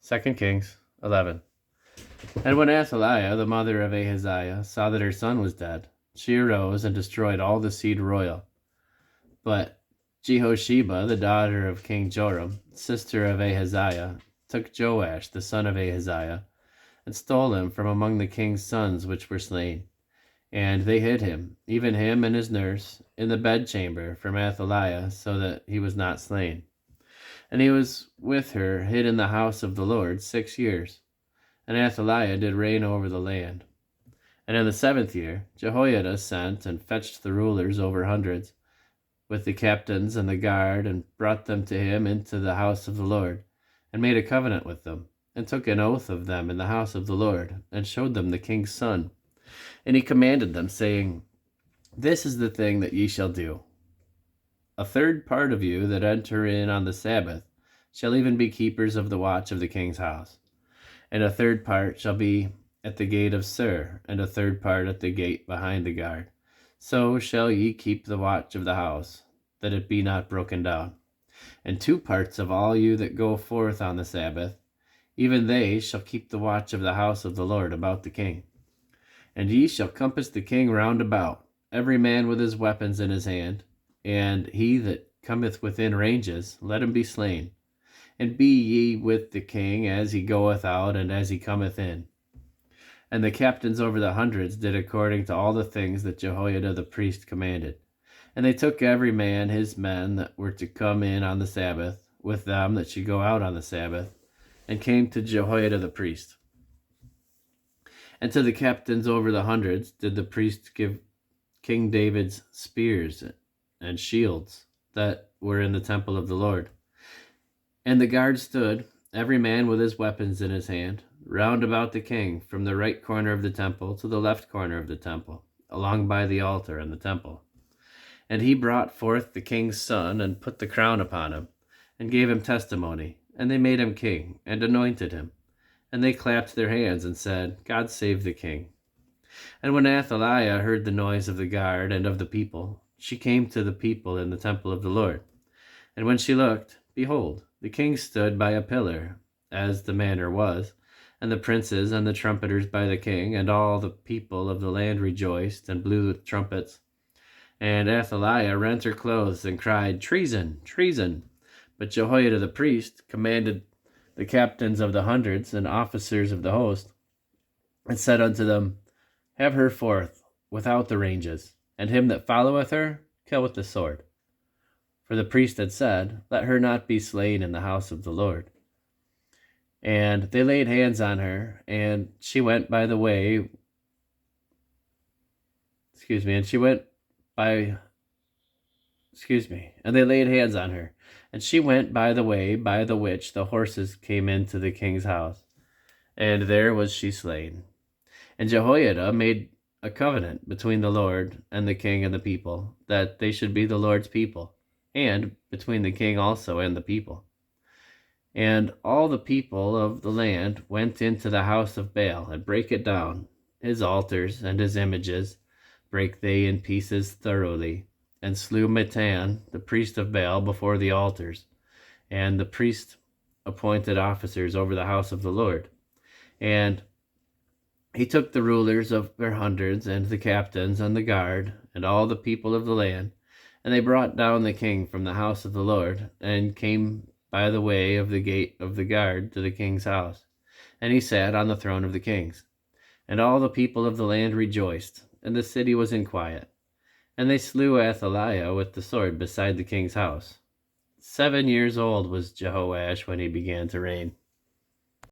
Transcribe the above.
2 Kings 11. And when Athaliah, the mother of Ahaziah, saw that her son was dead, she arose and destroyed all the seed royal. But Jehosheba, the daughter of King Joram, sister of Ahaziah, took Joash, the son of Ahaziah, and stole him from among the king's sons which were slain. And they hid him, even him and his nurse, in the bedchamber from Athaliah, so that he was not slain. And he was with her hid in the house of the Lord 6 years. And Athaliah did reign over the land. And in the 7th year Jehoiada sent and fetched the rulers over hundreds, with the captains and the guard, and brought them to him into the house of the Lord, and made a covenant with them, and took an oath of them in the house of the Lord, and showed them the king's son. And he commanded them, saying, This is the thing that ye shall do. A third part of you that enter in on the Sabbath shall even be keepers of the watch of the king's house. And a third part shall be at the gate of Sur, and a third part at the gate behind the guard. So shall ye keep the watch of the house, that it be not broken down. And 2 parts of all you that go forth on the Sabbath, even they shall keep the watch of the house of the Lord about the king. And ye shall compass the king round about, every man with his weapons in his hand, and he that cometh within ranges, let him be slain. And be ye with the king as he goeth out and as he cometh in. And the captains over the hundreds did according to all the things that Jehoiada the priest commanded. And they took every man his men that were to come in on the Sabbath, with them that should go out on the Sabbath, and came to Jehoiada the priest. And to the captains over the hundreds did the priest give King David's spears and shields that were in the temple of the Lord. And the guard stood, every man with his weapons in his hand, round about the king, from the right corner of the temple to the left corner of the temple, along by the altar and the temple. And he brought forth the king's son, and put the crown upon him, and gave him testimony. And they made him king, and anointed him. And they clapped their hands, and said, God save the king. And when Athaliah heard the noise of the guard and of the people, she came to the people in the temple of the Lord. And when she looked, behold, the king stood by a pillar, as the manner was, and the princes and the trumpeters by the king, and all the people of the land rejoiced, and blew with trumpets. And Athaliah rent her clothes, and cried, Treason, treason! But Jehoiada the priest commanded the captains of the hundreds and officers of the host, and said unto them, Have her forth without the ranges, and him that followeth her kill with the sword. For the priest had said, Let her not be slain in the house of the Lord. And they laid hands on her, and she went by the way. And they laid hands on her, and she went by the way by the which the horses came into the king's house, and there was she slain. And Jehoiada made a covenant between the Lord and the king and the people, that they should be the Lord's people, and between the king also and the people. And all the people of the land went into the house of Baal, and brake it down. His altars and his images brake they in pieces thoroughly, and slew Mattan, the priest of Baal, before the altars. And the priest appointed officers over the house of the Lord. And he took the rulers of their hundreds, and the captains, and the guard, and all the people of the land, and they brought down the king from the house of the Lord, and came by the way of the gate of the guard to the king's house. And he sat on the throne of the kings. And all the people of the land rejoiced, and the city was in quiet. And they slew Athaliah with the sword beside the king's house. 7 years old was Jehoash when he began to reign.